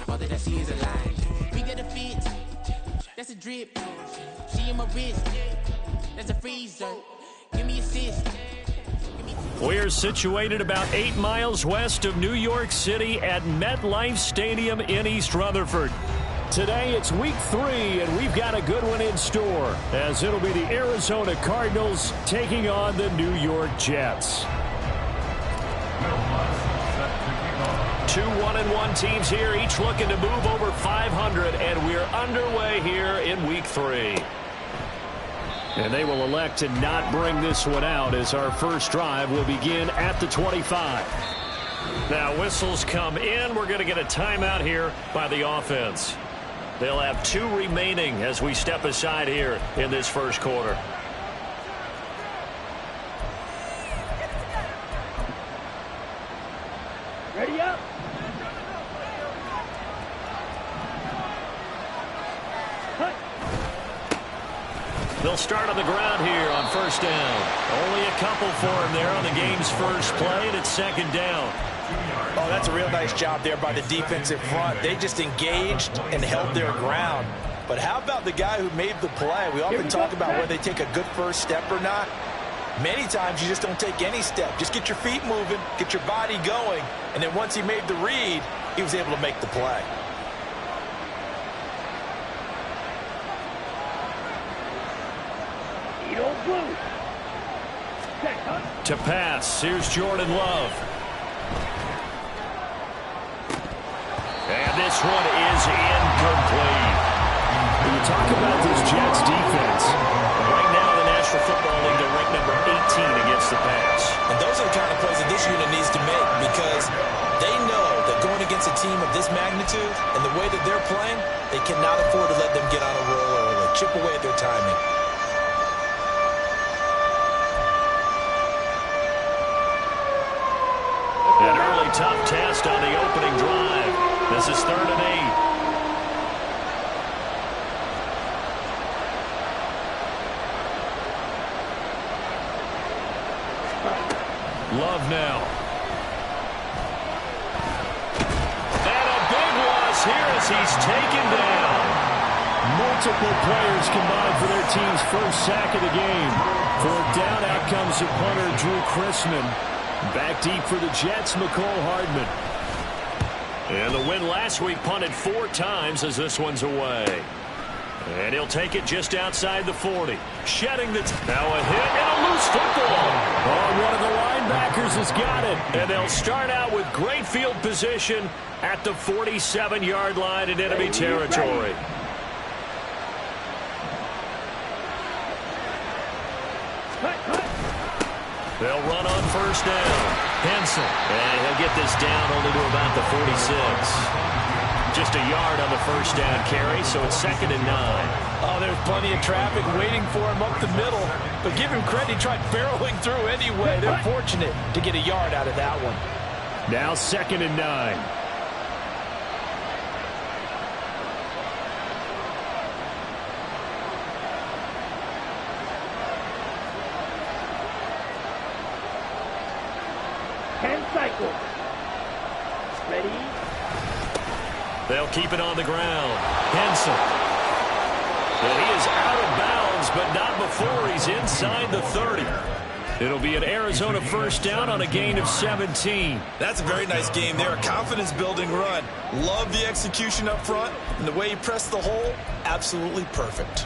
All that I see is a lie. We get a fit. That's a drip. She in my wrist. That's a freezer. Give me a assist. We're situated about 8 miles west of New York City at MetLife Stadium in East Rutherford. Today it's week 3, and we've got a good one in store, as it'll be the Arizona Cardinals taking on the New York Jets. 2 1-1 teams here, each looking to move over 500, and we're underway here in week 3. And they will elect to not bring this one out, as our first drive will begin at the 25. Now whistles come in. We're going to get a timeout here by the offense. They'll have 2 remaining as we step aside here in this first quarter. Ready up. They'll start on the ground here on first down. Only a couple for him there on the game's first play, and it's second down. Oh, that's a real nice job there by the defensive front. They just engaged and held their ground. But how about the guy who made the play? We often talk about whether they take a good first step or not. Many times you just don't take any step. Just get your feet moving, get your body going, and then once he made the read, he was able to make the play. To pass, here's Jordan Love. And this one is incomplete. When you talk about this Jets defense, right now in the National Football League, they're ranked number 18 against the pass. And those are the kind of plays that this unit needs to make, because they know that going against a team of this magnitude and the way that they're playing, they cannot afford to let them get on a roll early. Chip away at their timing. An early tough test on the opening drive. This is 3rd and 8. Love now. And a big loss here as he's taken down. Multiple players combined for their team's first sack of the game. 4th down, out comes the punter, Drew Chrisman. Back deep for the Jets, McCole Hardman. And the win last week, punted 4 times as this one's away. And he'll take it just outside the 40. Shedding the now a hit and a loose football. Oh, one of the linebackers has got it. And they'll start out with great field position at the 47-yard line in enemy territory. They'll run on first down. Henson. And he'll get this down only to about the 46. Just a yard on the first down carry, so it's 2nd and 9. Oh, there's plenty of traffic waiting for him up the middle. But give him credit, he tried barreling through anyway. They're fortunate to get a yard out of that one. Now 2nd and 9. Ready? They'll keep it on the ground. Henson. And he is out of bounds, but not before he's inside the 30. It'll be an Arizona first down on a gain of 17. That's a very nice game there. A confidence-building run. Love the execution up front. And the way he pressed the hole, absolutely perfect.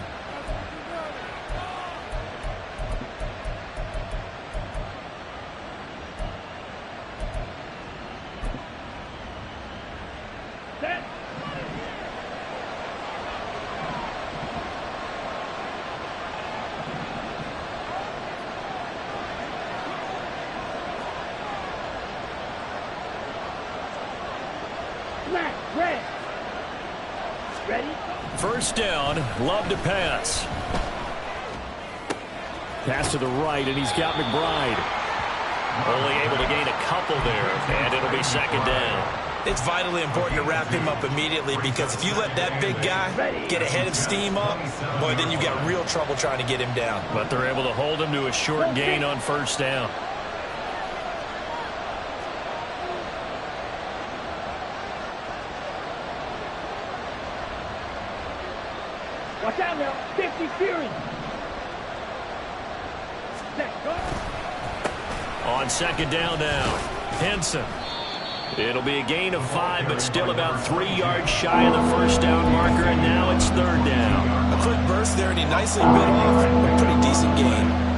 First down, Love to pass. Pass to the right, and he's got McBride. Only able to gain a couple there, and it'll be 2nd down. It's vitally important to wrap him up immediately, because if you let that big guy get a head of steam up, boy, then you got real trouble trying to get him down. But they're able to hold him to a short gain on first down. Watch out now. 50 Fury. Set, go. On second down now, Henson. It'll be a gain of 5, but still about 3 yards shy of the first down marker, and now it's third down. A quick burst there, and he nicely bit off a pretty decent gain.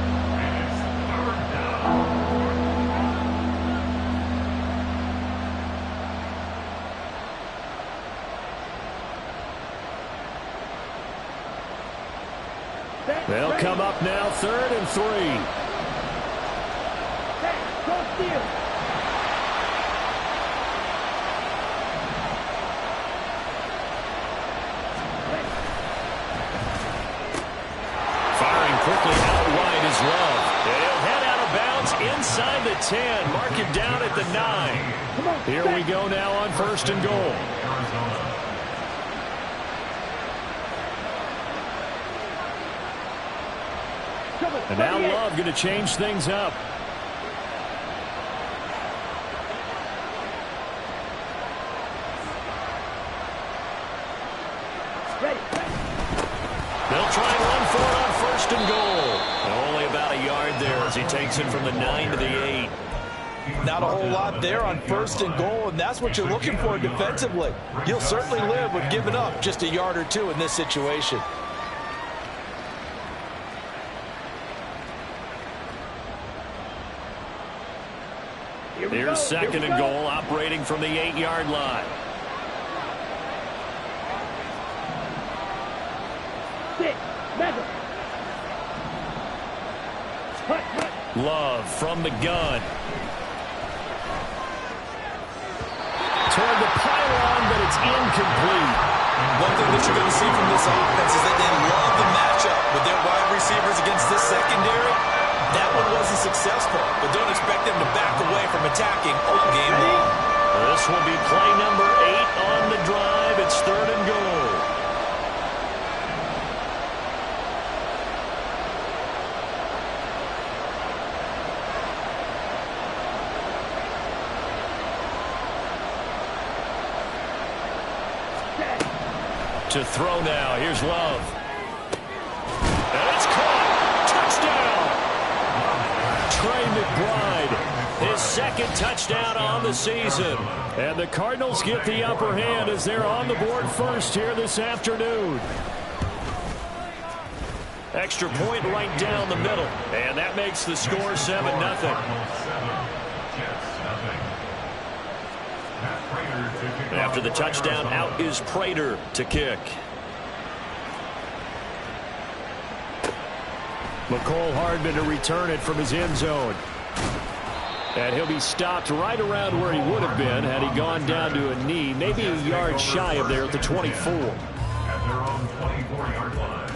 They'll come up now, 3rd and 3. Set, go steal. Firing quickly out wide is Love. And he'll head out of bounds inside the 10. Mark it down at the 9. Here we go now on 1st and goal. And now Love going to change things up. Ready. They'll try and run for it on 1st and goal. And only about a yard there as he takes it from the 9 to the 8. Not a whole lot there on 1st and goal, and that's what you're looking for defensively. You'll certainly live with giving up just a yard or 2 in this situation. Here's 2nd and goal, operating from the 8-yard line. Love from the gun. Toward the pylon, but it's incomplete. One thing that you're going to see from this offense is that they love the matchup with their wide receivers against this secondary. That one wasn't successful, but don't expect them to back away from attacking all game long. This will be play number 8 on the drive. It's 3rd and goal. To throw now. Here's Love. And it's caught. Touchdown. Trey McBride, his 2nd touchdown on the season. And the Cardinals get the upper hand as they're on the board first here this afternoon. Extra point right down the middle. And that makes the score 7-0. After the touchdown, out is Prater to kick. McCole Hardman to return it from his end zone. And he'll be stopped right around where he would have been had he gone down to a knee, maybe a yard shy of there at the 24. At their own 24-yard line.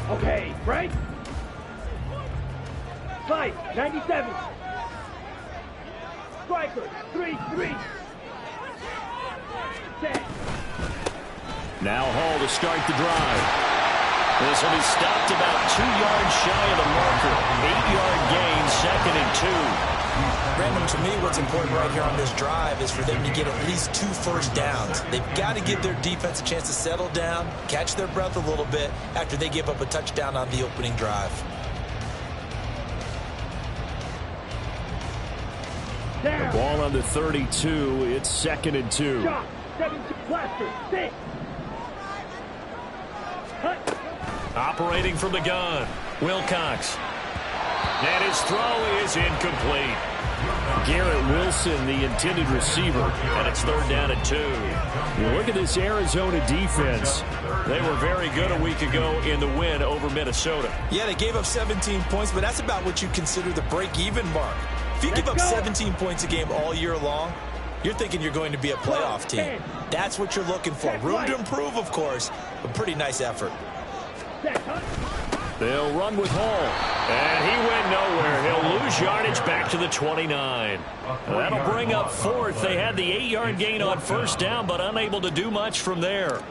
Okay, right? Fight, 97. Striker, 3-3. Set. Now Hall to start the drive. This will be stopped about 2 yards shy of the marker. 8-yard gain, 2nd and 2. Brandon, to me, what's important right here on this drive is for them to get at least 2 first downs. They've got to give their defense a chance to settle down, catch their breath a little bit after they give up a touchdown on the opening drive. The ball on the 32. It's 2nd and 2. Shot, 7 to plaster, 6. Hut. Operating from the gun, Wilcox. And his throw is incomplete. Garrett Wilson, the intended receiver, and it's 3rd down and 2. You look at this Arizona defense. They were very good a week ago in the win over Minnesota. Yeah, they gave up 17 points, but that's about what you consider the break-even mark. If you give up 17 points a game all year long, you're thinking you're going to be a playoff team. That's what you're looking for. Room to improve, of course, but pretty nice effort. They'll run with Hall. And he went nowhere. He'll lose yardage back to the 29. That'll bring up 4th. They had the 8-yard gain on 1st down, but unable to do much from there.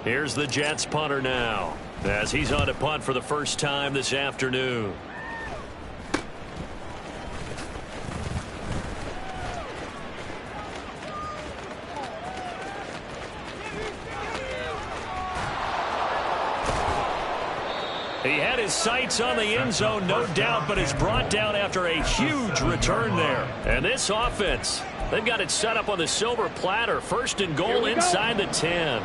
Here's the Jets punter now. as he's on to punt for the first time this afternoon. He had his sights on the end zone, no doubt, but is brought down after a huge return there. And this offense, they've got it set up on the silver platter. First and goal inside the 10.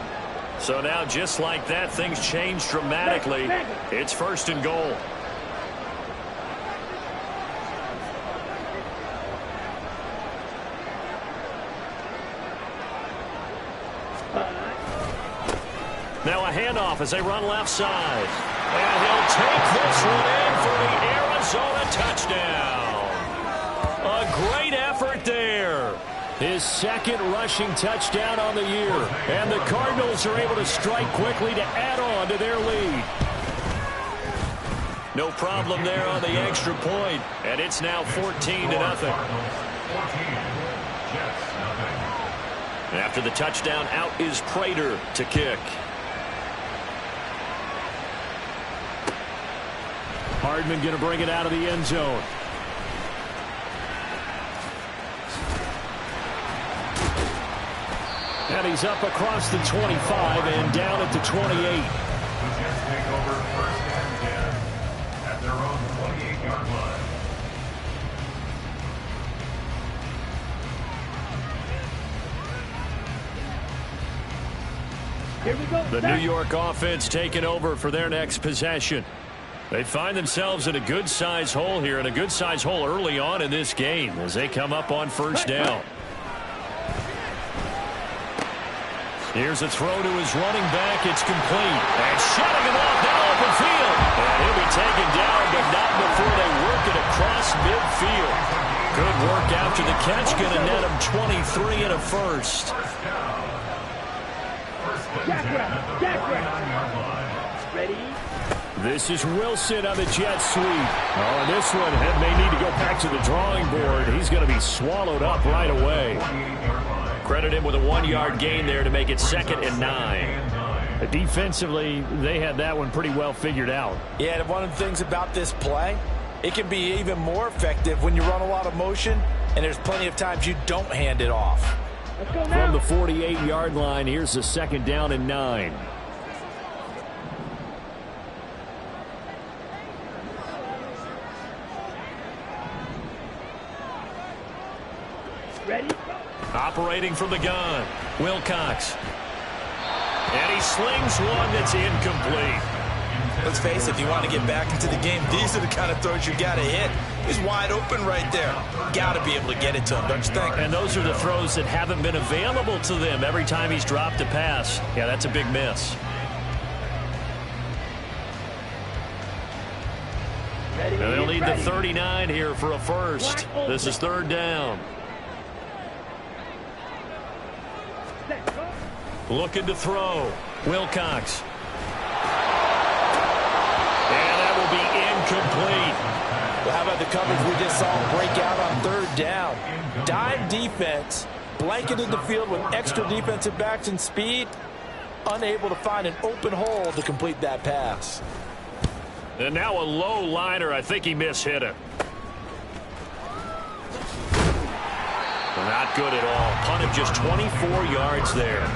So now, just like that, things change dramatically. It's first and goal. Now a handoff as they run left side. And he'll take this one in for the Arizona touchdown. A great effort there. His second rushing touchdown on the year. And the Cardinals are able to strike quickly to add on to their lead. No problem there on the extra point. And it's now 14-0. After the touchdown, out is Prater to kick. Hardman going to bring it out of the end zone. And he's up across the 25 and down at the 28. The Jets take over first and 10 at their own 28-yard line. Here we go. The New York offense taking over for their next possession. They find themselves in a good-size hole here, and a good-size hole early on in this game as they come up on first down. Here's a throw to his running back. It's complete. And shutting him off down open field. And he'll be taken down, but not before they work it across midfield. Good work after the catch. Going to net him 23 and a first. Ready? This is Wilson on the jet sweep. Oh, and this one may need to go back to the drawing board. He's going to be swallowed up right away. Credit him with a 1-yard gain there to make it 2nd and 9. Defensively, they had that one pretty well figured out. Yeah, and one of the things about this play, it can be even more effective when you run a lot of motion, and there's plenty of times you don't hand it off. Let's go now. From the 48-yard line, here's the 2nd down and 9. Ready? Operating from the gun, Wilcox. And he slings one that's incomplete. Let's face it, if you want to get back into the game, these are the kind of throws you got to hit. He's wide open right there. Got to be able to get it to him, don't you think? And those are the throws that haven't been available to them every time he's dropped a pass. Yeah, that's a big miss. Ready? And they'll need the Ready. 39 here for a first. This is 3rd down. Set, go. Looking to throw. Wilcox. And that will be incomplete. Well, how about the coverage we just saw break out on 3rd down? Dime defense, blanketed the field with extra defensive backs and speed, unable to find an open hole to complete that pass. And now a low liner. I think he mishit it. Not good at all. Punt of just 24 yards there.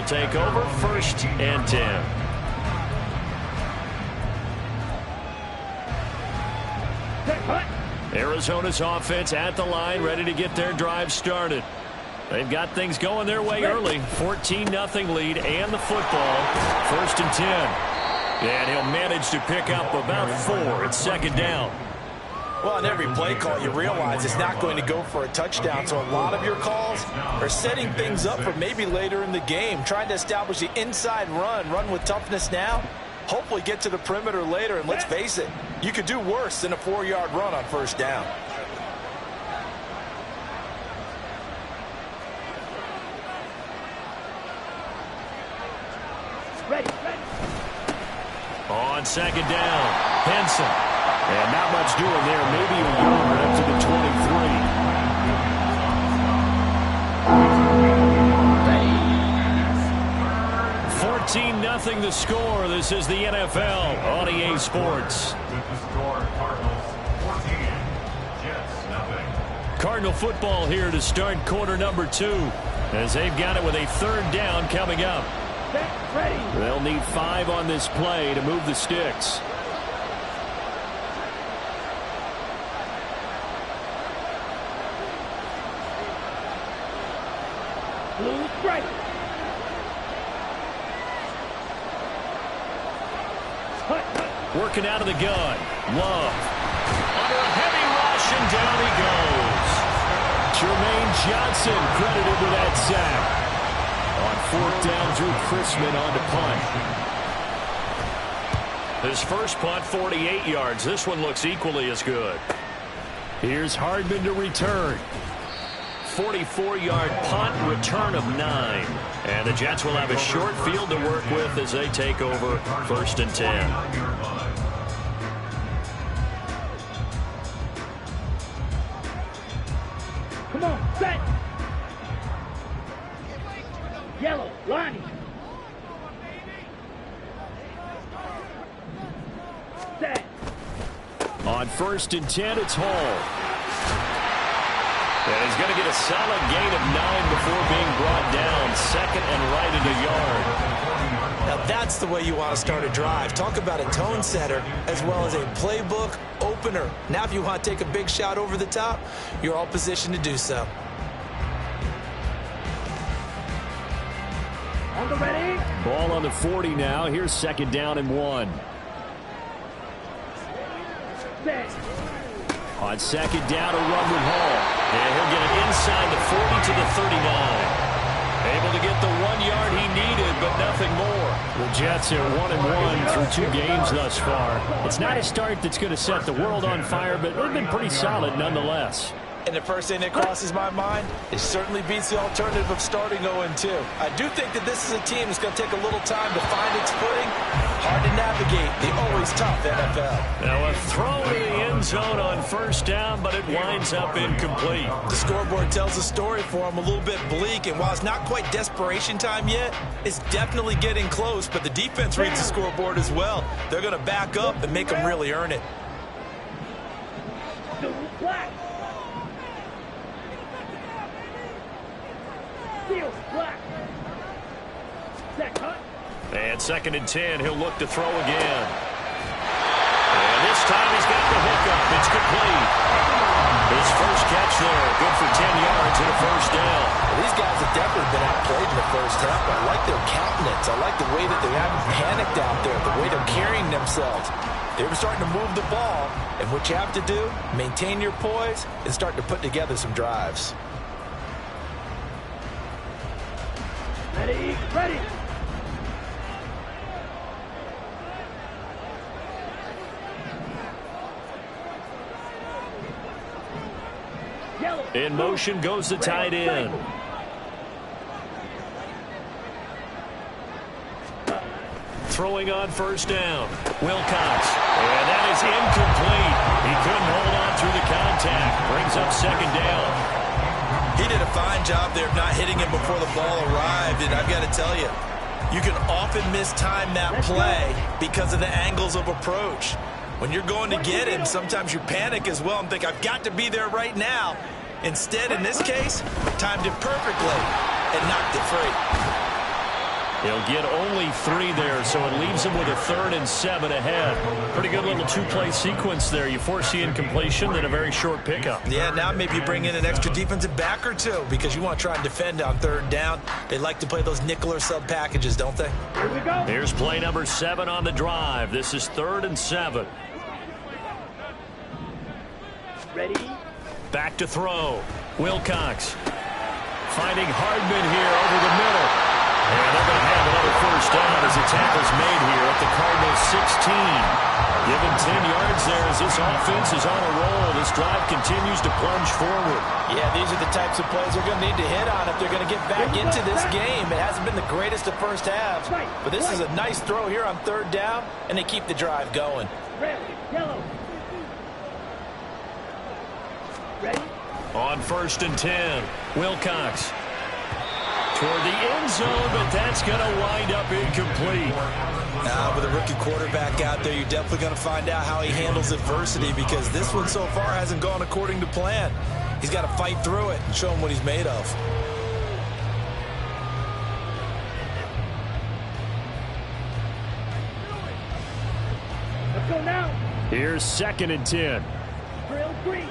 Will take over 1st and 10. Set, punt. Arizona's offense at the line, ready to get their drive started. They've got things going their way early. 14-0 lead and the football. 1st and 10. And he'll manage to pick up about 4. It's 2nd down. Well, on every play call, you realize it's not going to go for a touchdown. So a lot of your calls are setting things up for maybe later in the game, trying to establish the inside run with toughness now, hopefully get to the perimeter later. And let's face it, you could do worse than a 4-yard run on 1st down. Ready, ready. on second down. Henson. And not much doing there. Maybe a yard up to the 23. 14-0 the score. This is the NFL on EA Sports. With the score, Cardinals 14, Jets nothing. Cardinal football here to start quarter number 2, as they've got it with a third down coming up. Ready. They'll need 5 on this play to move the sticks. Blue strike. Working out of the gun. Love. Under a heavy rush, and down he goes. Jermaine Johnson credited with that sack. On fourth down, Drew Chrisman on to punt. His first punt, 48 yards. This one looks equally as good. Here's Hardman to return. 44-yard punt, return of 9. And the Jets will have a short field to work with as they take over first and 10. Come on, set. Yellow, Lonnie. Set. On first and 10, it's Hall. And he's going to get a solid gain of 9 before being brought down. Second and right at a yard. Now that's the way you want to start a drive. Talk about a tone setter as well as a playbook opener. Now if you want to take a big shot over the top, you're all positioned to do so. On the ready. Ball on the 40 now. Here's second down and 1. Set. On second down, a run with Hall. And he'll get it inside the 40 to the 39. Able to get the 1 yard he needed, but nothing more. The Jets are 1-1 through 2 games thus far. It's not a start that's going to set the world on fire, but they've been pretty solid nonetheless. And the first thing that crosses my mind, it certainly beats the alternative of starting 0-2. I do think that this is a team that's going to take a little time to find its footing. Hard to navigate the always tough NFL. Now a throw in the end zone on first down, but it winds up incomplete. The scoreboard tells a story for them a little bit bleak, and while it's not quite desperation time yet, it's definitely getting close, but the defense reads the scoreboard as well. They're going to back up and make them really earn it. Black. Black. Set cut. And second and 10, he'll look to throw again. And this time he's got the hookup. It's complete. His first catch there, good for 10 yards and a first down. Well, these guys have definitely been outplayed in the first half, but I like their countenance. I like the way that they haven't panicked out there, the way they're carrying themselves. They were starting to move the ball, and what you have to do, maintain your poise and start to put together some drives. Ready. Ready. Yellow. In motion goes the tight end. Throwing on first down. Wilcox. And that is incomplete. He couldn't hold on through the contact. Brings up second down. He did a fine job there of not hitting him before the ball arrived, and I've got to tell you, you can often mistime that play because of the angles of approach. When you're going to get him, sometimes you panic as well and think, I've got to be there right now. Instead, in this case, timed it perfectly and knocked it free. He'll get only 3 there, so it leaves him with a 3rd and 7 ahead. Pretty good little 2-play sequence there. You force the incompletion, then a very short pickup. Yeah, now maybe you bring in an extra defensive back or 2 because you want to try and defend on 3rd down. They like to play those nickel or sub packages, don't they? Here we go. Here's play number 7 on the drive. This is 3rd and 7. Ready. Back to throw. Wilcox finding Hardman here over the middle. And they're going to have another first down as the tackle's made here at the Cardinals' 16. Given 10 yards there as this offense is on a roll. This drive continues to plunge forward. Yeah, these are the types of plays they're going to need to hit on if they're going to get back into this game. It hasn't been the greatest of first halves, but this is a nice throw here on third down, and they keep the drive going. Red, yellow. Ready? On 1st and 10, Wilcox toward the end zone, but that's going to wind up incomplete. With a rookie quarterback out there, you're definitely going to find out how he handles adversity, because this one so far hasn't gone according to plan. He's got to fight through it and show him what he's made of. Let's go now. Here's 2nd and 10. Drill 3.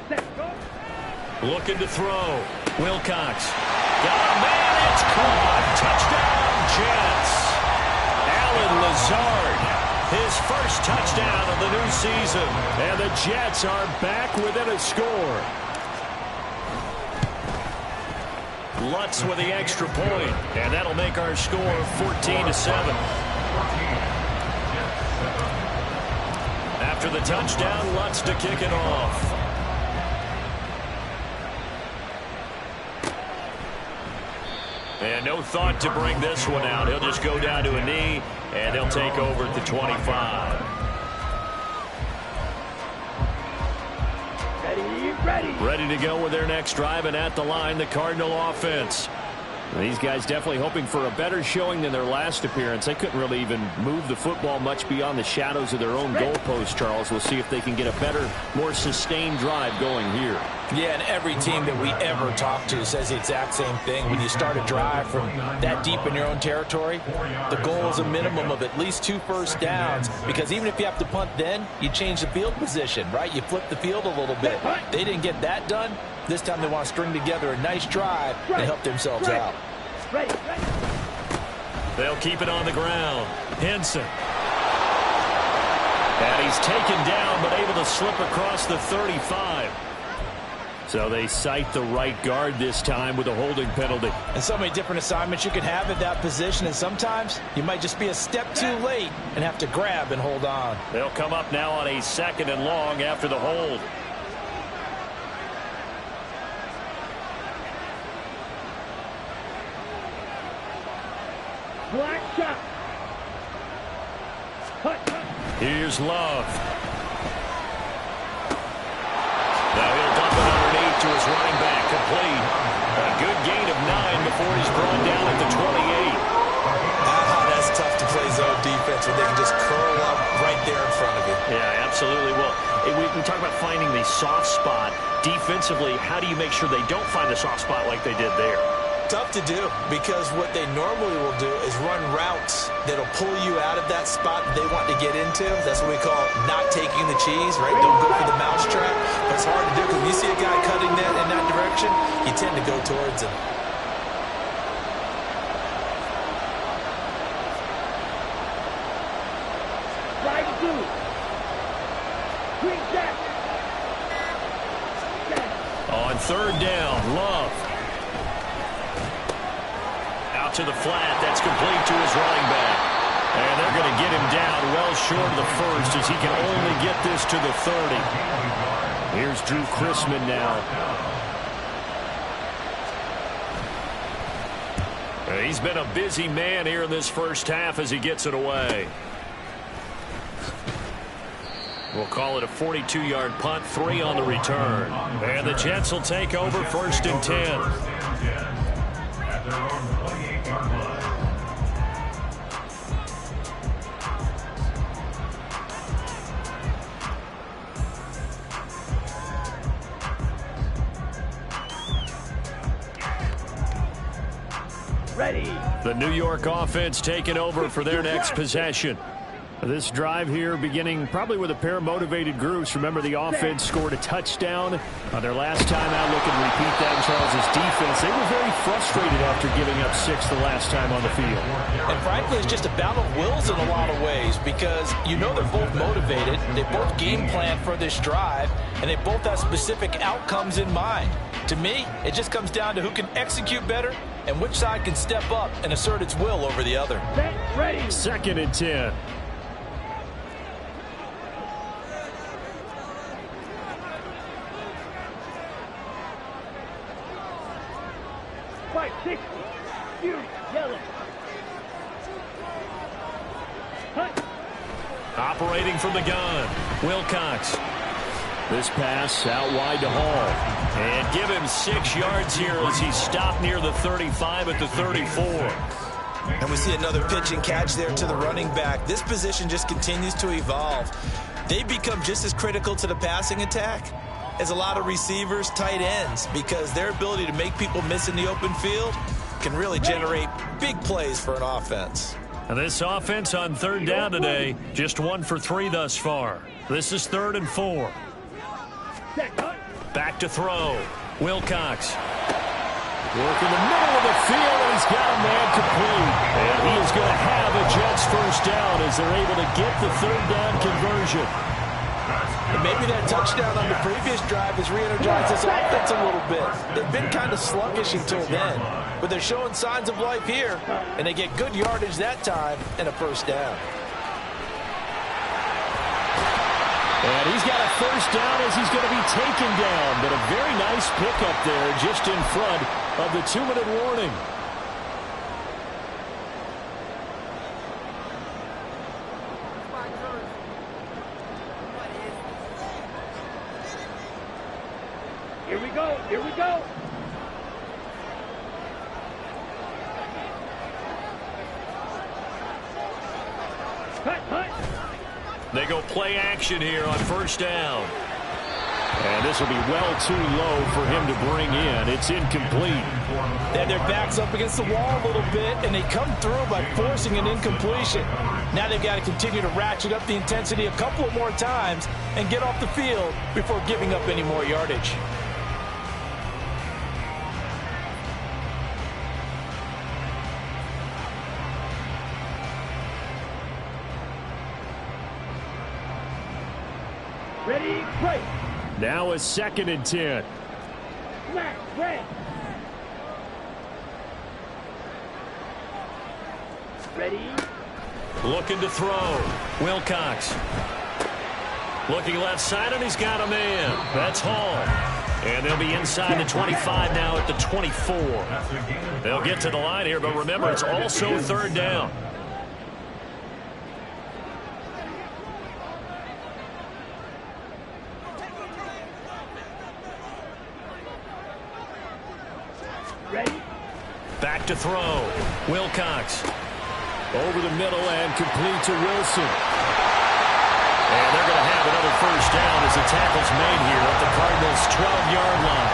Set, go. Looking to throw. Wilcox. Got a man. It's caught. Touchdown, Jets. Alan Lazard. His first touchdown of the new season. And the Jets are back within a score. Lutz with the extra point. And that'll make our score 14-7. After the touchdown, Lutz to kick it off. And no thought to bring this one out. He'll just go down to a knee, and they'll take over at the 25. Ready to go with their next drive, and at the line, the Cardinal offense. These guys definitely hoping for a better showing than their last appearance. They couldn't really even move the football much beyond the shadows of their own goalpost, Charles. We'll see if they can get a better, more sustained drive going here. Yeah, and every team that we ever talk to says the exact same thing. When you start a drive from that deep in your own territory, the goal is a minimum of at least 2 first downs, because even if you have to punt then, you change the field position, right? You flip the field a little bit. They didn't get that done. This time they want to string together a nice drive and help themselves out. They'll keep it on the ground. Henson. And he's taken down, but able to slip across the 35. So they cite the right guard this time with a holding penalty. And so many different assignments you can have at that position, and sometimes you might just be a step too late and have to grab and hold on. They'll come up now on a 2nd and long after the hold. Black shot. Here's Love. Now he'll dump it underneath to his running back. Complete. A good gain of 9 before he's brought down at the 28. That's tough to play zone defense when they can just curl up right there in front of you. Yeah, absolutely. Well, we talk about finding the soft spot. Defensively, how do you make sure they don't find the soft spot like they did there? Tough to do, because what they normally will do is run routes that'll pull you out of that spot they want to get into. That's what we call not taking the cheese, right? Don't go for the mousetrap. But it's hard to do, because when you see a guy cutting that in that direction, you tend to go towards him. Right two. Green jack. On 3rd down, Love. Out to the flat. That's complete to his running back. And they're going to get him down well short of the first, as he can only get this to the 30. Here's Drew Chrisman now. He's been a busy man here in this first half as he gets it away. We'll call it a 42-yard punt, 3 on the return. And the Jets will take over 1st and 10. At their own 28-yard line. Ready. The New York offense taking over for their next possession. This drive here beginning probably with a pair of motivated groups. Remember, the offense scored a touchdown on their last time out. Look and repeat that in Charles's defense. They were very frustrated after giving up 6 the last time on the field. And frankly, it's just a battle of wills in a lot of ways, because you know they're both motivated. They both game plan for this drive, and they both have specific outcomes in mind. To me, it just comes down to who can execute better and which side can step up and assert its will over the other. Set, ready. 2nd and 10. Fight 60. Fury, yellow. Hunt. Operating from the gun, Wilcox. This pass out wide to Hall. And give him 6 yards here as he stopped near the 35 at the 34. And we see another pitch and catch there to the running back. This position just continues to evolve. They become just as critical to the passing attack as a lot of receivers, tight ends, because their ability to make people miss in the open field can really generate big plays for an offense. And this offense on 3rd down today, just 1 for 3 thus far. This is 3rd and 4. Back to throw. Wilcox. Work in the middle of the field, and he's got a man complete. And he is going to have a Jets first down as they're able to get the 3rd down conversion. And maybe that touchdown on the previous drive has re-energized this offense a little bit. They've been kind of sluggish until then, but they're showing signs of life here, and they get good yardage that time and a first down. And he's got a first down as he's going to be taken down, but a very nice pickup there just in front of the 2-minute warning. Here we go. Here we go. Cut. They go play action here on first down. And this will be well too low for him to bring in. It's incomplete. Then their backs up against the wall a little bit, and they come through by forcing an incompletion. Now they've got to continue to ratchet up the intensity a couple of more times and get off the field before giving up any more yardage. Ready, break. Now a 2nd and 10. Smash, red. Ready. Looking to throw. Wilcox. Looking left side, and he's got a man. That's Hall. And they'll be inside the 25 now at the 24. They'll get to the line here, but remember, it's also 3rd down. Back to throw. Wilcox. Over the middle and complete to Wilson. And they're going to have another first down as the tackle's made here at the Cardinals' 12-yard line.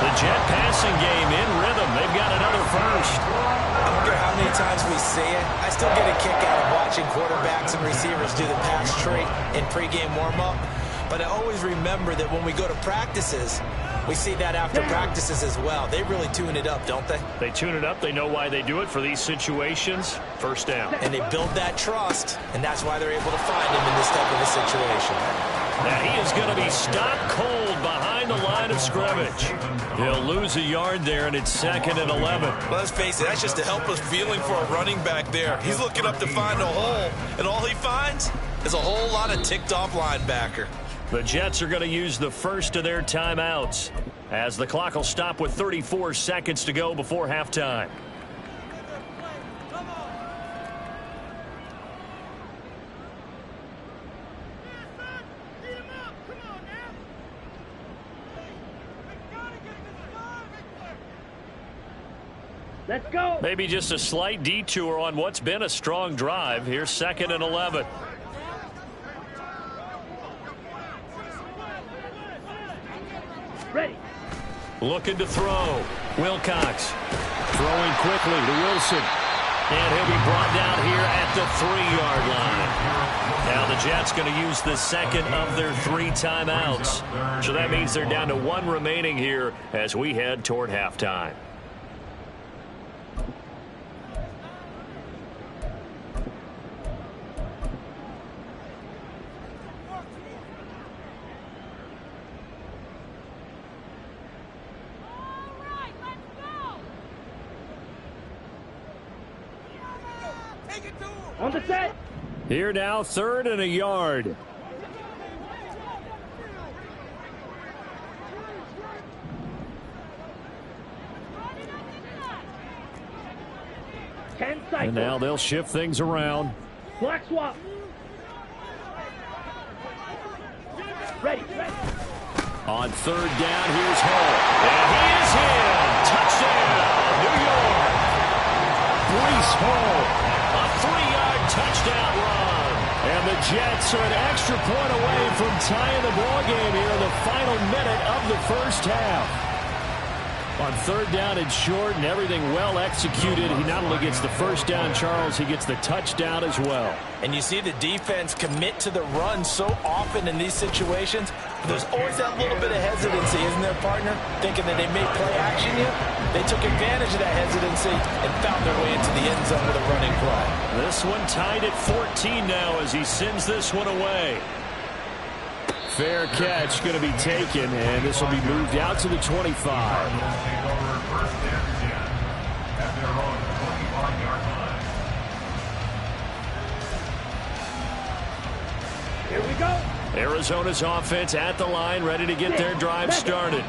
The Jet passing game in rhythm. They've got another first. I don't care how many times we see it. I still get a kick out of watching quarterbacks and receivers do the pass tree in pregame warm-up. But I always remember that when we go to practices, we see that after practices as well. They really tune it up, don't they? They tune it up. They know why they do it for these situations. First down. And they build that trust, and that's why they're able to find him in this type of a situation. Now he is going to be stopped cold behind the line of scrimmage. He'll lose a yard there, and it's 2nd and 11. Let's face it, that's just a helpless feeling for a running back there. He's looking up to find a hole, and all he finds is a whole lot of ticked-off linebacker. The Jets are going to use the first of their timeouts as the clock will stop with 34 seconds to go before halftime. Let's go. Maybe just a slight detour on what's been a strong drive. Here's 2nd and 11. Ready. Looking to throw. Wilcox throwing quickly to Wilson. And he'll be brought down here at the 3-yard line. Now the Jets going to use the second of their 3 timeouts. So that means they're down to 1 remaining here as we head toward halftime. On the set. Here now, 3rd and a yard. And now they'll shift things around. Black swap. Ready. On 3rd down, here's Hall. And he is in. Touchdown, New York. Breece Hall, a 3-yard touchdown run. And the Jets are an extra point away from tying the ball game here in the final minute of the first half. On 3rd down and short and everything well executed, he not only gets the first down, Charles, he gets the touchdown as well. And you see the defense commit to the run so often in these situations. There's always that little bit of hesitancy, isn't there, partner? Thinking that they may play action you. They took advantage of that hesitancy and found their way into the end zone with a running play. This one tied at 14 now as he sends this one away. Fair catch going to be taken, and this will be moved out to the 25. Here we go. Arizona's offense at the line, ready to get their drive started.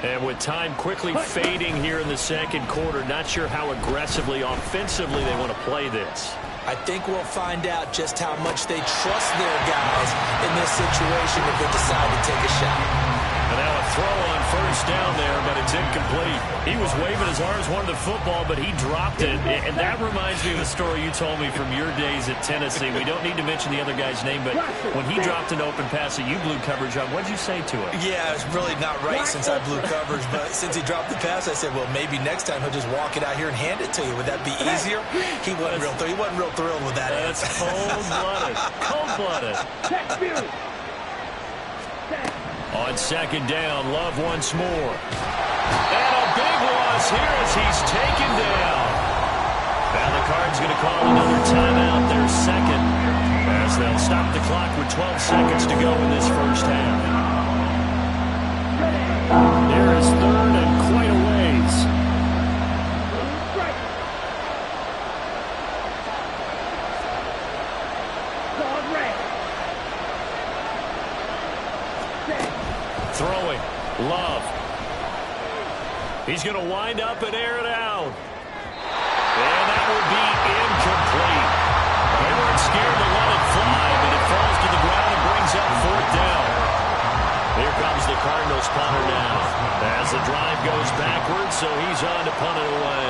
And with time quickly fading here in the second quarter, not sure how aggressively, offensively they want to play this. I think we'll find out just how much they trust their guys in this situation if they decide to take a shot. And now a throw on 1st down there, but it's incomplete. He was waving his arms, wanted the football, but he dropped it. And that reminds me of a story you told me from your days at Tennessee. We don't need to mention the other guy's name, but when he dropped an open pass that you blew coverage on, what did you say to him? Yeah, it's really not right since I blew coverage, but since he dropped the pass, I said, well, maybe next time he'll just walk it out here and hand it to you. Would that be easier? He wasn't real thrilled with that. That's cold-blooded. Cold-blooded. On 2nd down, Love once more. And a big loss here as he's taken down. Now the Cards going to call another timeout, their 2nd, as they'll stop the clock with 12 seconds to go in this first half. There is 3rd and quite a ways. Throwing, Love. He's going to wind up and air it out. And that will be incomplete. They weren't scared to let it fly, but it falls to the ground and brings up 4th down. Here comes the Cardinals punter now. As the drive goes backwards, so he's on to punt it away.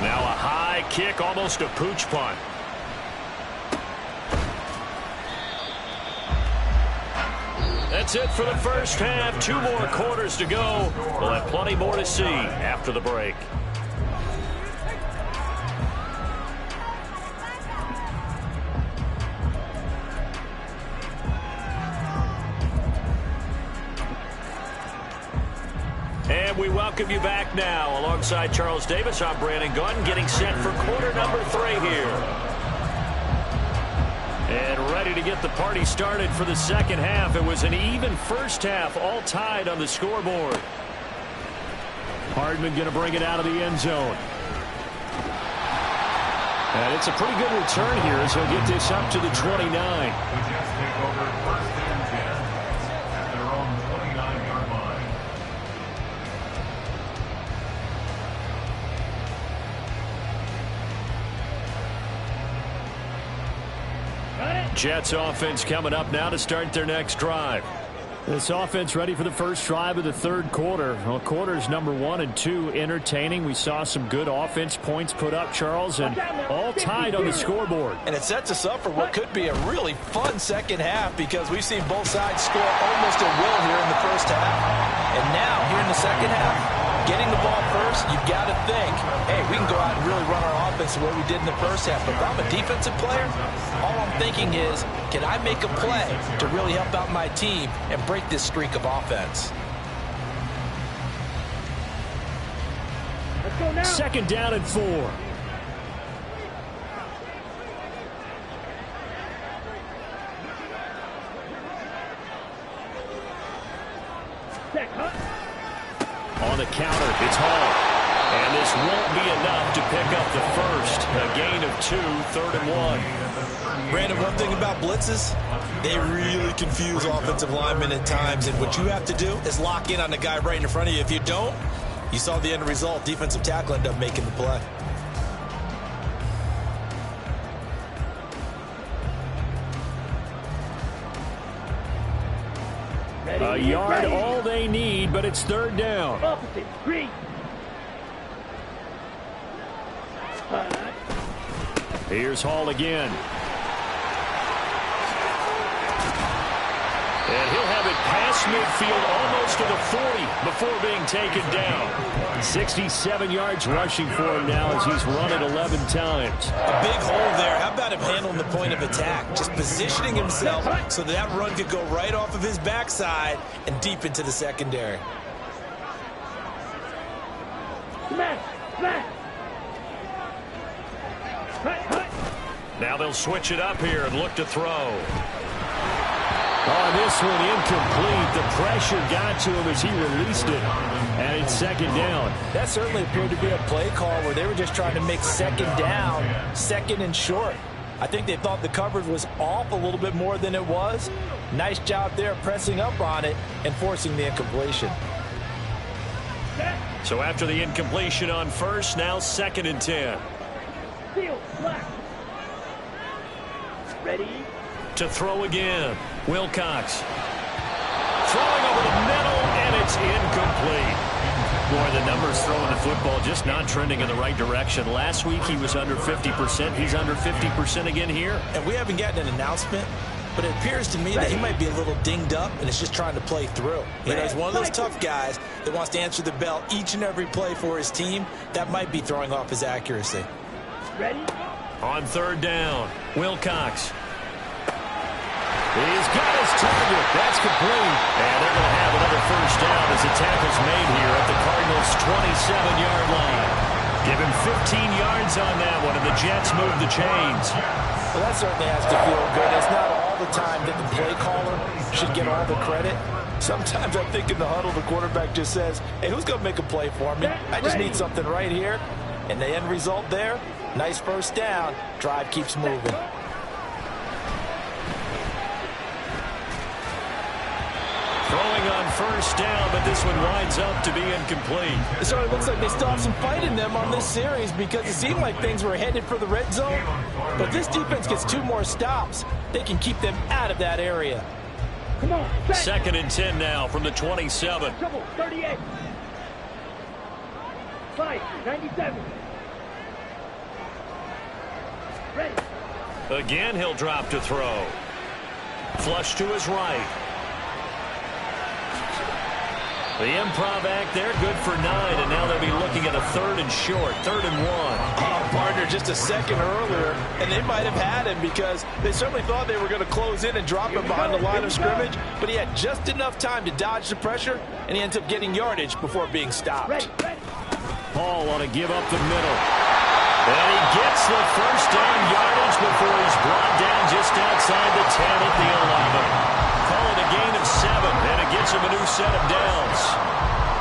Now a high kick, almost a pooch punt. That's it for the first half. 2 more quarters to go. We'll have plenty more to see after the break. And we welcome you back now. Alongside Charles Davis, I'm Brandon Gunn, getting set for quarter number 3 here. And ready to get the party started for the second half. It was an even first half, all tied on the scoreboard. Hardman going to bring it out of the end zone. And it's a pretty good return here as he'll get this up to the 29. The Jets take over 1st and 10 at their own 29-yard line. Jets offense coming up now to start their next drive. This offense ready for the first drive of the 3rd quarter. Well, quarters number 1 and 2 entertaining. We saw some good offense points put up, Charles, and all tied on the scoreboard. And it sets us up for what could be a really fun second half because we've seen both sides score almost at will here in the first half. And now, here in the second half, getting the ball first, you've got to think, hey, we can go out and really run our offense the way we did in the first half. But if I'm a defensive player, all I'm thinking is, can I make a play to really help out my team and break this streak of offense? Let's go now. 2nd down and 4. Set, huh? On the counter, it's Hall. And this won't be enough to pick up the first. A gain of 2, 3rd and 1. Brandon, one thing about blitzes, they really confuse offensive linemen at times. And what you have to do is lock in on the guy right in front of you. If you don't, you saw the end result. Defensive tackle ended up making the play. A yard all they need, but it's 3rd down. Opposite, green. Here's Hall again. And he'll have it past midfield almost to the 40 before being taken down. 67 yards rushing for him now as he's run it 11 times. A big hole there. How about him handling the point of attack? Just positioning himself so that run could go right off of his backside and deep into the secondary. Smash, smash. Now they'll switch it up here and look to throw. Oh, this one incomplete. The pressure got to him as he released it. And it's 2nd down. That certainly appeared to be a play call where they were just trying to make 2nd down, 2nd and short. I think they thought the coverage was off a little bit more than it was. Nice job there pressing up on it and forcing the incompletion. So after the incompletion on first, now 2nd and 10. Seal, black. Ready? To throw again. Wilcox. Throwing over the middle, and it's incomplete. Boy, the numbers throwing the football just not trending in the right direction. Last week he was under 50%. He's under 50% again here. And we haven't gotten an announcement, but it appears to me that he might be a little dinged up and is just trying to play through. You know, he's one of those tough guys that wants to answer the bell each and every play for his team. That might be throwing off his accuracy. Ready? On 3rd down, Wilcox. He's got his target. That's complete. And they're going to have another first down as the tackle's made here at the Cardinals' 27-yard line. Give him 15 yards on that one, and the Jets move the chains. Well, that certainly has to feel good. It's not all the time that the play caller should get all the credit. Sometimes I think in the huddle, the quarterback just says, hey, who's going to make a play for me? I just need something right here. And the end result there, nice first down. Drive keeps moving. Throwing on first down, but this one winds up to be incomplete. It certainly looks like they still have some fight in them on this series because it seemed like things were headed for the red zone. But this defense gets 2 more stops. They can keep them out of that area. Come on. 2nd and 10 now from the 27. Trouble, 38. 5, 97. Ready. Again, he'll drop to throw. Flush to his right. The improv act there, good for 9, and now they'll be looking at a 3rd and short, 3rd and 1. Oh, partner, just a second earlier, and they might have had him because they certainly thought they were going to close in and drop him behind the line of scrimmage, but he had just enough time to dodge the pressure, and he ends up getting yardage before being stopped. Ready. Paul on to give up the middle. And he gets the first down yardage before he's brought down just outside the 10 at the 11. Call it a gain of 7, and it gets him a new set of downs.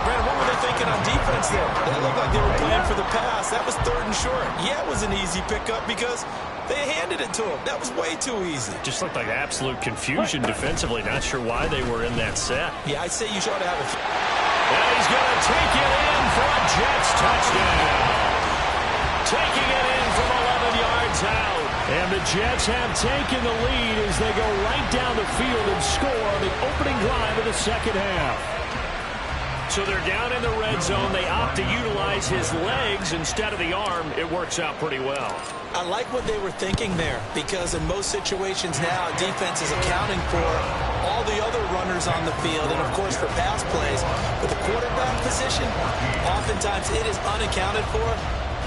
Brandon, what were they thinking on defense there? They looked like they were playing for the pass. That was 3rd and short. Yeah, it was an easy pickup because they handed it to him. That was way too easy. Just looked like absolute confusion defensively. Not sure why they were in that set. Yeah, I'd say you should have a... And he's going to take it in for a Jets touchdown. Taking it in from 11 yards out. And the Jets have taken the lead as they go right down the field and score on the opening drive of the 2nd half. So they're down in the red zone. They opt to utilize his legs instead of the arm. It works out pretty well. I like what they were thinking there because in most situations now, defense is accounting for all the other runners on the field and, of course, for pass plays. But the quarterback position, oftentimes it is unaccounted for.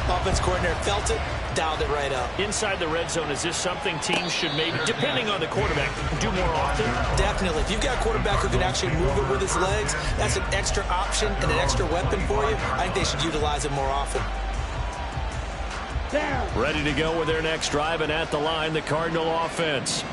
Offense coordinator felt it, dialed it right up. Inside the red zone, is this something teams should maybe, depending on the quarterback, do more often? Definitely. If you've got a quarterback who can actually move it with his legs, that's an extra option and an extra weapon for you. I think they should utilize it more often. Down. Ready to go with their next drive, and at the line, the Cardinal offense.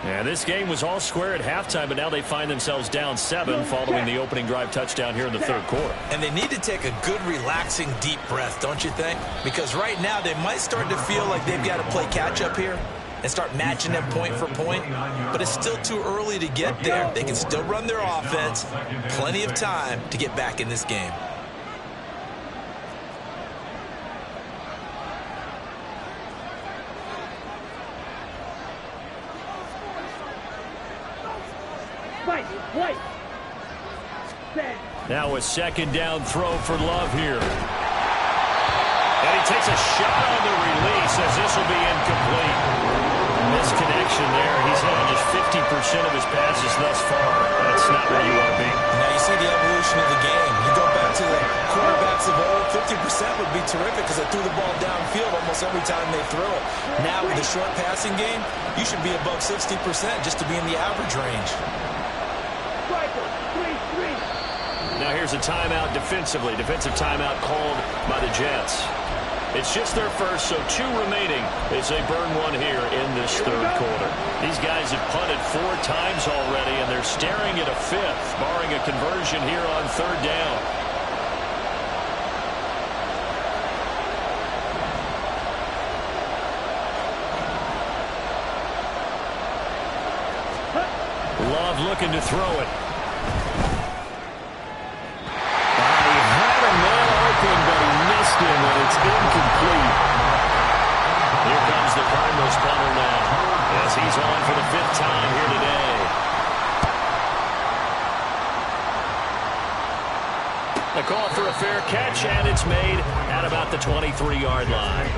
And this game was all square at halftime, but now they find themselves down 7 following the opening drive touchdown here in the third quarter. And they need to take a good, relaxing, deep breath, don't you think? Because right now they might start to feel like they've got to play catch-up here and start matching them point for point. But it's still too early to get there. They can still run their offense. Plenty of time to get back in this game. Now a second down throw for Love here. And he takes a shot on the release as this will be incomplete. Misconnection there. He's hit on just 50% of his passes thus far. That's not where you want to be. Now you see the evolution of the game. You go back to the quarterbacks of old, 50% would be terrific because they threw the ball downfield almost every time they threw it. Now with the short passing game, you should be above 60% just to be in the average range. Now here's a timeout defensively. Defensive timeout called by the Jets. It's just their first, so 2 remaining as they burn one here in this third quarter. These guys have punted 4 times already, and they're staring at a 5th, barring a conversion here on third down. Love looking to throw it. But he missed him, and it's incomplete. Here comes the Cardinals punter now, as he's on for the 5th time here today. A call for a fair catch, and it's made at about the 23-yard line.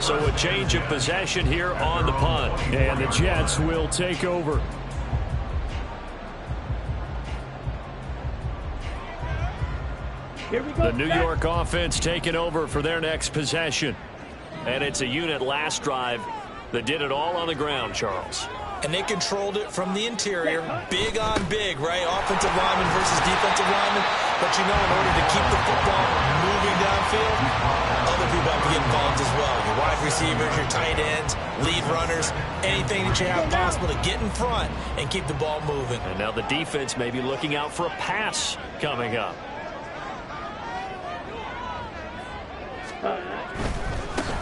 So a change of possession here on the punt. And the Jets will take over. The New York offense taking over for their next possession. And it's a unit last drive that did it all on the ground, Charles. And they controlled it from the interior. Big on big, right? Offensive lineman versus defensive lineman. But you know, in order to keep the football moving downfield, other people have to get involved as well. Your wide receivers, your tight ends, lead runners, anything that you have possible to get in front and keep the ball moving. And now the defense may be looking out for a pass coming up.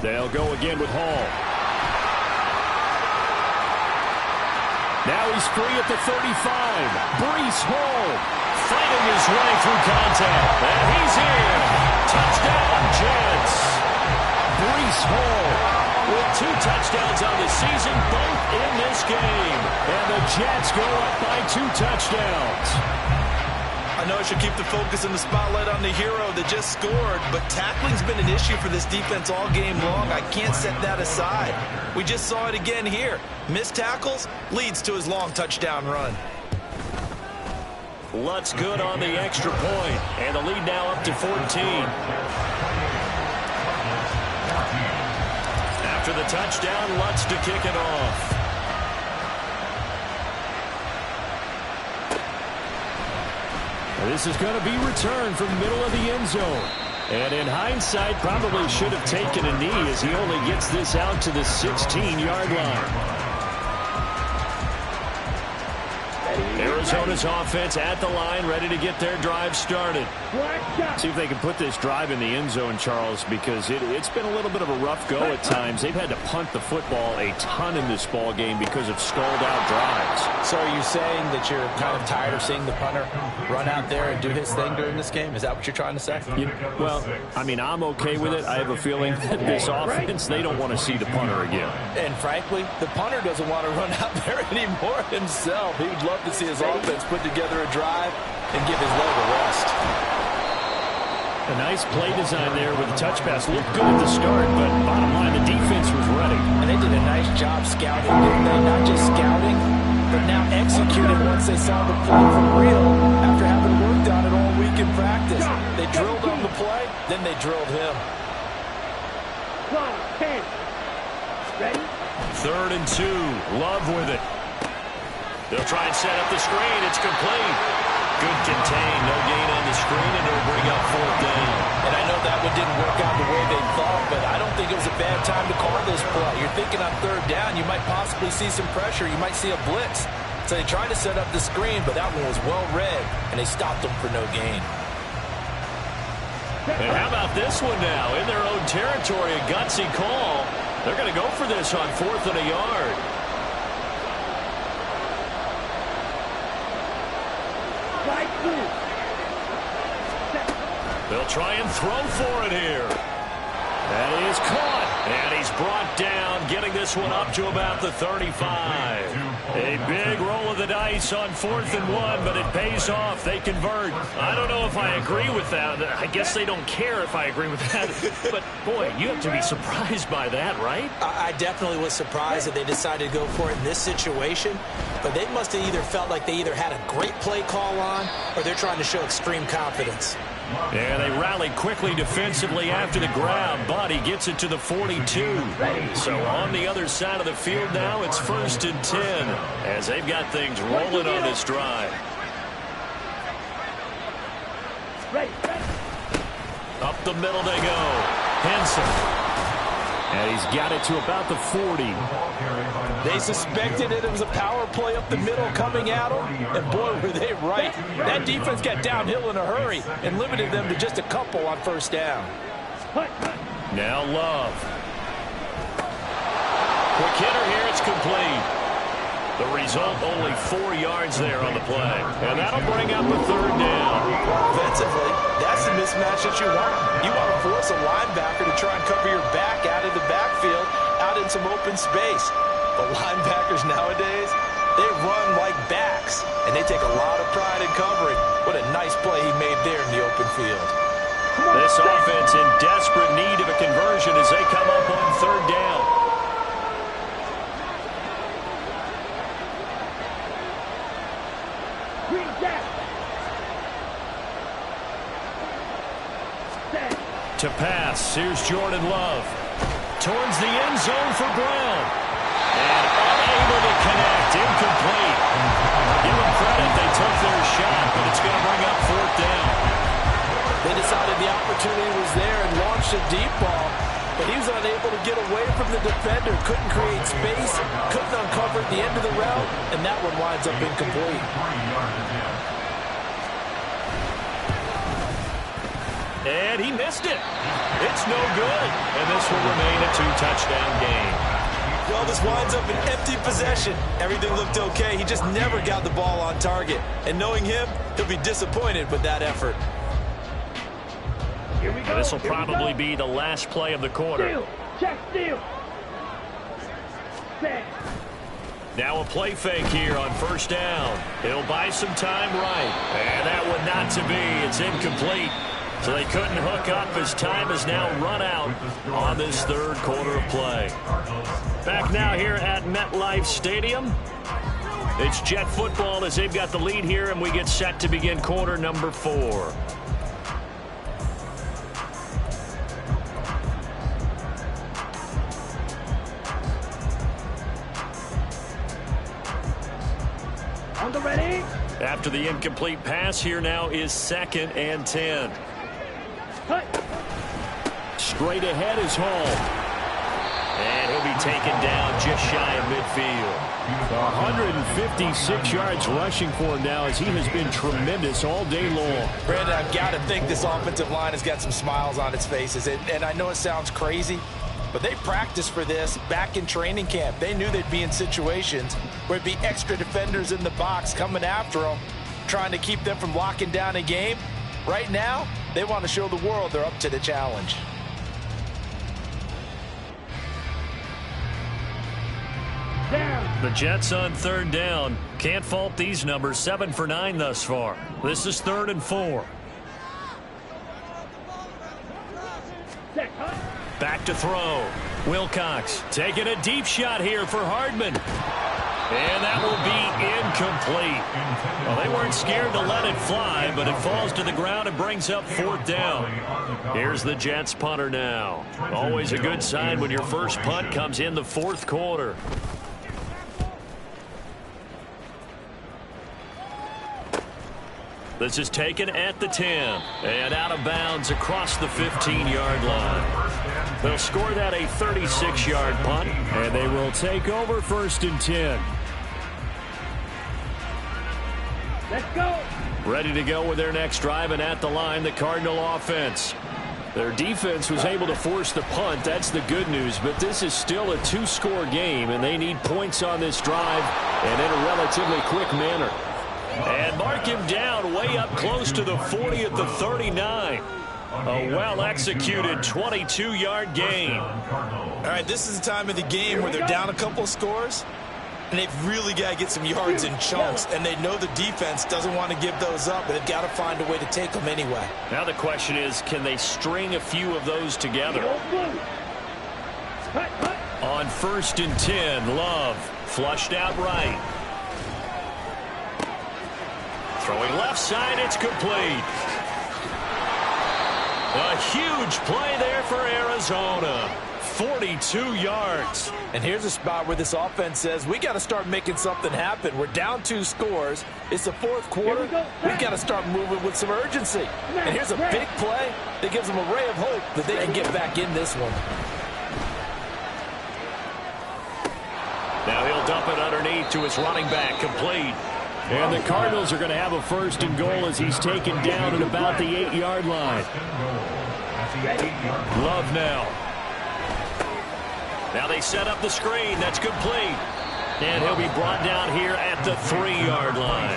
They'll go again with Hall. Now he's free at the 35. Breece Hall fighting his way through contact. And he's in. Touchdown, Jets. Breece Hall with 2 touchdowns on the season, both in this game. And the Jets go up by 2 touchdowns. I know I should keep the focus and the spotlight on the hero that just scored, but tackling's been an issue for this defense all game long. I can't set that aside. We just saw it again here. Missed tackles leads to his long touchdown run. Lutz good on the extra point, and the lead now up to 14. After the touchdown, Lutz to kick it off. This is going to be returned from the middle of the end zone. And in hindsight, probably should have taken a knee as he only gets this out to the 16-yard line. Arizona's offense at the line, ready to get their drive started. See if they can put this drive in the end zone, Charles, because it's been a little bit of a rough go at times. They've had to punt the football a ton in this ball game because of stalled-out drives. So are you saying that you're kind of tired of seeing the punter run out there and do his thing during this game? Is that what you're trying to say? Well, I mean, I'm okay with it. I have a feeling that this offense, they don't want to see the punter again. And frankly, the punter doesn't want to run out there anymore himself. He would love to see his offense put together a drive and give his leg a rest. A nice play design there with the touch pass. Looked good at the start, but bottom line, the defense was ready. And they did a nice job scouting, didn't they? Not just scouting, but now executing once they saw the play for real after having worked on it all week in practice. They drilled on the play, then they drilled him. 10. Ready? 3rd and 2. Love with it. They'll try and set up the screen. It's complete. Good contain. No gain on the screen, and it'll bring up 4th down. And I know that one didn't work out the way they thought, but I don't think it feels a bad time to call this play. You're thinking on third down, you might possibly see some pressure. You might see a blitz. So they tried to set up the screen, but that one was well read, and they stopped them for no gain. And how about this one now? In their own territory, a gutsy call. They're going to go for this on 4th and a yard. They'll try and throw for it here. That is caught. And he's brought down, getting this one up to about the 35. A big roll of the dice on 4th and 1, but it pays off. They convert. I don't know if I agree with that. I guess they don't care if I agree with that. But, boy, you have to be surprised by that, right? I definitely was surprised that they decided to go for it in this situation. But they must have either felt like they either had a great play call on or they're trying to show extreme confidence. And they rallied quickly defensively after the grab, but he gets it to the 42. So on the other side of the field now, it's 1st and 10 as they've got things rolling on this drive. Up the middle they go. Henson. And he's got it to about the 40. They suspected it was a power play up the middle coming at them, and boy, were they right. That defense got downhill in a hurry and limited them to just a couple on 1st down. Now Love. Quick hitter here, it's complete. The result, only 4 yards there on the play. And that'll bring up a 3rd down. Offensively, that's the mismatch that you want. You want to force a linebacker to try and cover your back out of the backfield, out in some open space. But linebackers nowadays, they run like backs, and they take a lot of pride in covering. What a nice play he made there in the open field. This offense in desperate need of a conversion as they come up on 3rd down. To pass, here's Jordan Love. Towards the end zone for Brown. And unable to connect, incomplete. Give them credit, they took their shot, but it's going to bring up 4th down. They decided the opportunity was there and launched a deep ball, but he was unable to get away from the defender, couldn't create space, couldn't uncover at the end of the route, and that one winds up incomplete. And he missed it. It's no good. And this will remain a 2-touchdown game. Well, this winds up an empty possession. Everything looked okay. He just never got the ball on target. And knowing him, he'll be disappointed with that effort. This will probably be the last play of the quarter. Steal. Check steal. Set. Now a play fake here on 1st down. He'll buy some time right. And that one not to be. It's incomplete. So they couldn't hook up as time is now run out on this 3rd quarter of play. Back now here at MetLife Stadium. It's Jet football as they've got the lead here, and we get set to begin quarter number 4. On the ready. After the incomplete pass, here now is 2nd and 10. Straight ahead is Hall. And he'll be taken down just shy of midfield. 156 yards rushing for him now as he has been tremendous all day long. Brandon, I've got to think this offensive line has got some smiles on its faces. And I know it sounds crazy, but they practiced for this back in training camp. They knew they'd be in situations where it'd be extra defenders in the box coming after them, trying to keep them from locking down a game. Right now, they want to show the world they're up to the challenge. Down. The Jets on 3rd down. Can't fault these numbers. 7 for 9 thus far. This is 3rd and 4. Set. Back to throw. Wilcox taking a deep shot here for Hardman. And that will be incomplete. Well, they weren't scared to let it fly, but it falls to the ground and brings up 4th down. Here's the Jets punter now. Always a good sign when your first punt comes in the 4th quarter. This is taken at the 10 and out of bounds across the 15-yard line. They'll score that a 36-yard punt, and they will take over 1st and 10. Let's go. Ready to go with their next drive, and at the line, the Cardinal offense. Their defense was able to force the punt. That's the good news, but this is still a 2-score game, and they need points on this drive and in a relatively quick manner. And mark him down way up close to the 40 at the 39. A well-executed 22-yard gain. All right, this is the time of the game where they're down a couple of scores, and they've really got to get some yards in chunks, and they know the defense doesn't want to give those up, but they've got to find a way to take them anyway. Now the question is, can they string a few of those together? On 1st and 10, Love flushed out right. Throwing left side, it's complete. A huge play there for Arizona. 42 yards. And here's a spot where this offense says, we got to start making something happen. We're down 2 scores. It's the 4th quarter. We've got to start moving with some urgency. And here's a big play that gives them a ray of hope that they can get back in this one. Now he'll dump it underneath to his running back, complete. And the Cardinals are going to have a 1st and goal as he's taken down at about the 8-yard line. Love now. Now they set up the screen. That's complete. And he'll be brought down here at the 3-yard line.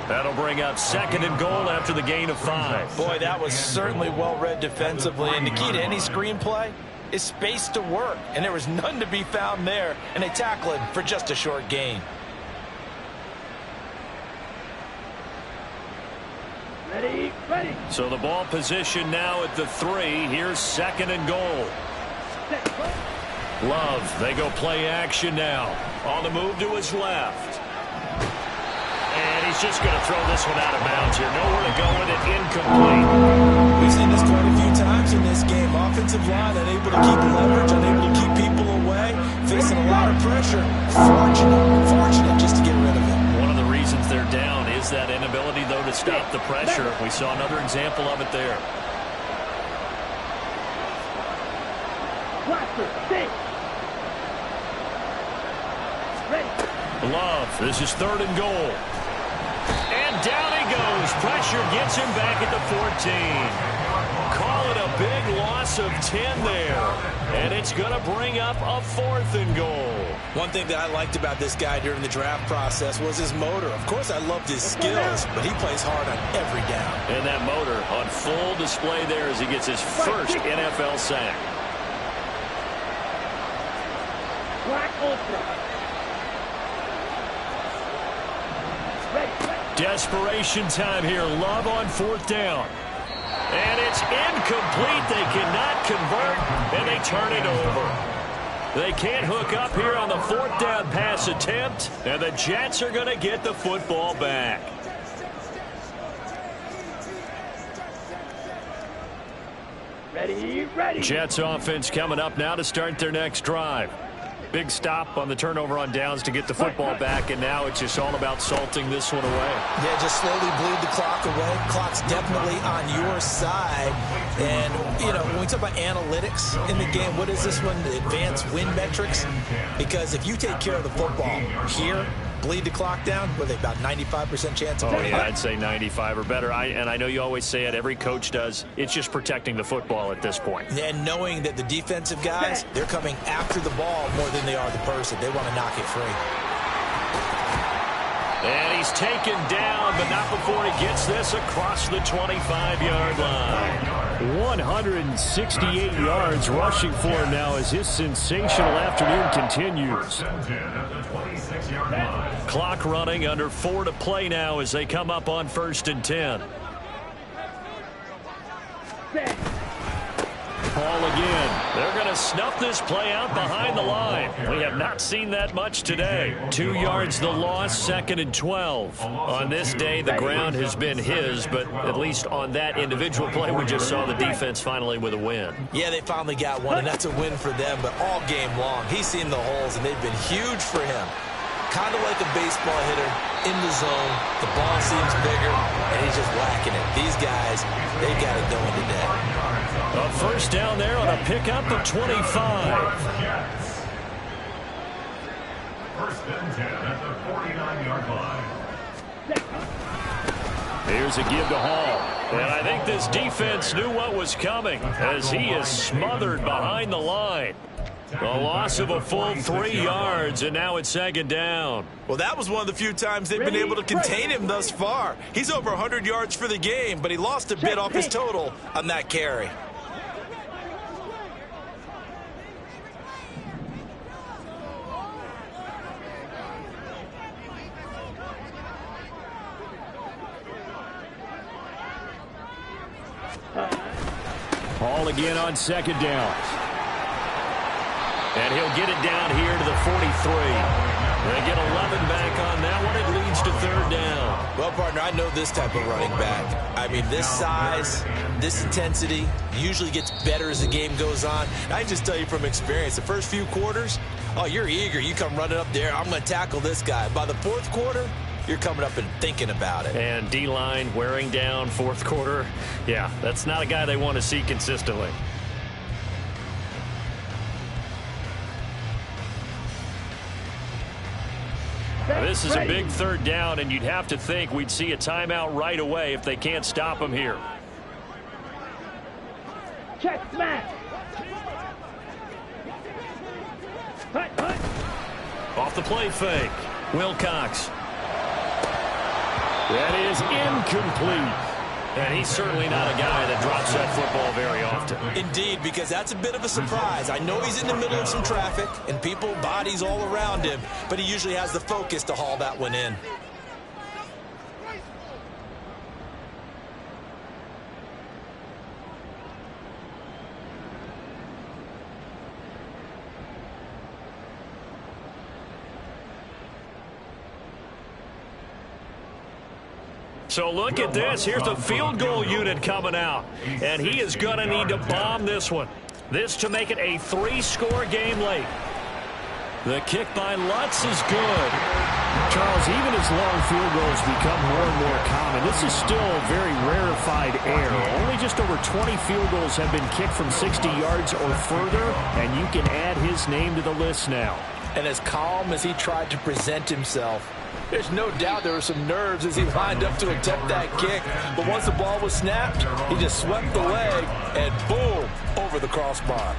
That'll bring up 2nd and goal after the gain of 5. Boy, that was certainly well-read defensively. And the key to any screenplay is space to work. And there was none to be found there. And they tackle him for just a short gain. Ready, ready. So the ball position now at the 3. Here's 2nd and goal. Love, they go play action now. On the move to his left. And he's just going to throw this one out of bounds here. Nowhere to go with it, incomplete. We've seen this quite a few times in this game. Offensive line unable to keep leverage, unable to keep people away, facing a lot of pressure. Fortunate just to get rid of it. One of the reasons they're down is that inability, though, to stop the pressure. We saw another example of it there. Love, this is 3rd and goal. And down he goes. Pressure gets him back at the 14. Call it a big loss of 10 there. And it's going to bring up a 4th and goal. One thing that I liked about this guy during the draft process was his motor. Of course, I loved his skills, but he plays hard on every down. And that motor on full display there as he gets his first NFL sack. Black Ultra. Desperation time here. Love on 4th down. And it's incomplete. They cannot convert, and they turn it over. They can't hook up here on the 4th down pass attempt, and the Jets are going to get the football back. Ready, ready. Jets offense coming up now to start their next drive. Big stop on the turnover on downs to get the football back, and now it's just all about salting this one away. Yeah, just slowly bleed the clock away. Clock's definitely on your side. And, you know, when we talk about analytics in the game, what is this one? The advanced win metrics? Because if you take care of the football here, bleed the clock down, what are they, about 95% chance of winning? Yeah, I'd say 95 or better. And I know you always say it, every coach does. It's just protecting the football at this point. And knowing that the defensive guys, they're coming after the ball more than they are the person. They want to knock it free. And he's taken down, but not before he gets this across the 25-yard line. 168 yards rushing for him now as his sensational afternoon continues. Clock running, under 4 to play now as they come up on 1st and 10. Ball again. They're going to snuff this play out behind the line. We have not seen that much today. 2 yards the loss, 2nd and 12. On this day, the ground has been his, but at least on that individual play, we just saw the defense finally with a win. Yeah, they finally got one, and that's a win for them, but all game long, he's seen the holes, and they've been huge for him. Kind of like a baseball hitter. in the zone. The ball seems bigger, and he's just whacking it. These guys, they've got it going today. A first down there on a pickup of 25. First and 10 at the 49-yard line. Here's a give to Hall. And I think this defense knew what was coming as he is smothered behind the line. A loss of a full 3 yards, and now it's second down. Well, that was one of the few times they've been able to contain him thus far. He's over 100 yards for the game, but he lost a bit off his total on that carry. Hall again on second down. And he'll get it down here to the 43. They get 11 back on that one. It leads to third down. Well, partner, I know this type of running back. I mean, this size, this intensity usually gets better as the game goes on. I can just tell you from experience, the first few quarters, oh, you're eager. You come running up there. I'm going to tackle this guy. By the fourth quarter, you're coming up and thinking about it. And D-line wearing down fourth quarter. Yeah, that's not a guy they want to see consistently. This is a big third down, and you'd have to think we'd see a timeout right away if they can't stop him here. Check smash. Hut. Off the play fake. Wilcox. That is incomplete. And he's certainly not a guy that drops that football very often. Indeed, because that's a bit of a surprise. I know he's in the middle of some traffic and people, bodies all around him, but he usually has the focus to haul that one in. So look at this. Here's the field goal unit coming out. And he is going to need to bomb this one. This to make it a 3-score game late. The kick by Lutz is good. Charles, even as long field goals become more and more common, this is still a very rarefied error. Only just over 20 field goals have been kicked from 60 yards or further, and you can add his name to the list now. And as calm as he tried to present himself, there's no doubt there were some nerves as he lined up to attempt that kick. But once the ball was snapped, he just swept the leg and boom, over the crossbar.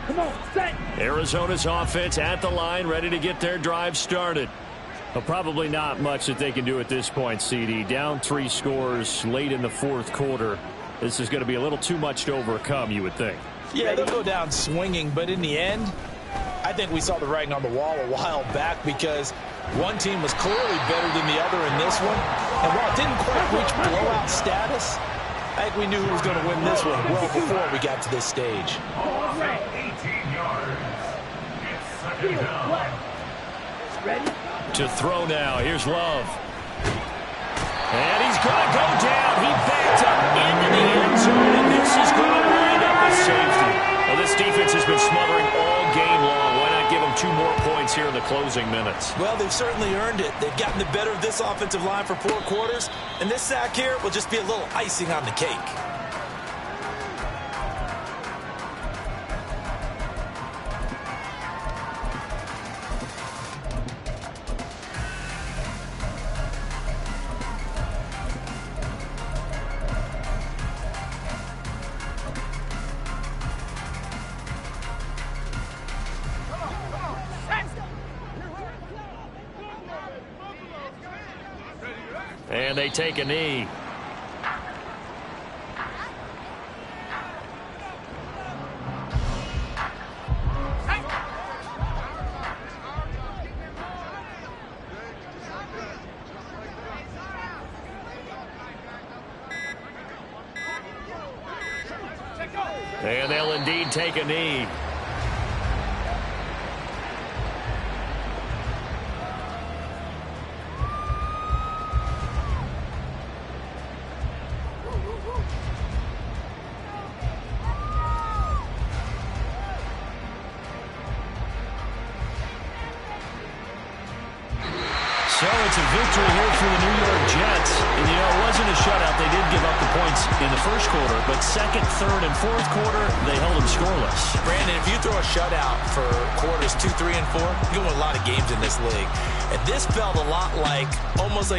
Come on, set. Arizona's offense at the line, ready to get their drive started. Well, probably not much that they can do at this point, CD. Down 3 scores late in the fourth quarter. This is going to be a little too much to overcome, you would think. Yeah, they'll go down swinging, but in the end, I think we saw the writing on the wall a while back because one team was clearly better than the other in this one. And while it didn't quite reach blowout status, I think we knew who was going to win this one well before we got to this stage. 18 yards. It's second down. Ready? To throw now. Here's Love. And he's going to go down. He backed up into the end zone, and this is going to wind up with safety. Well, this defense has been smothering all game long. Why not give them 2 more points here in the closing minutes? Well, they've certainly earned it. They've gotten the better of this offensive line for 4 quarters, and this sack here will just be a little icing on the cake. And they take a knee. And they'll indeed take a knee. victory here for the New York Jets. And, you know, it wasn't a shutout. They did give up the points in the first quarter, but second, third, and fourth quarter, they held them scoreless. Brandon, if you throw a shutout for quarters 2, 3, and 4, you can win a lot of games in this league. And this felt a lot like almost a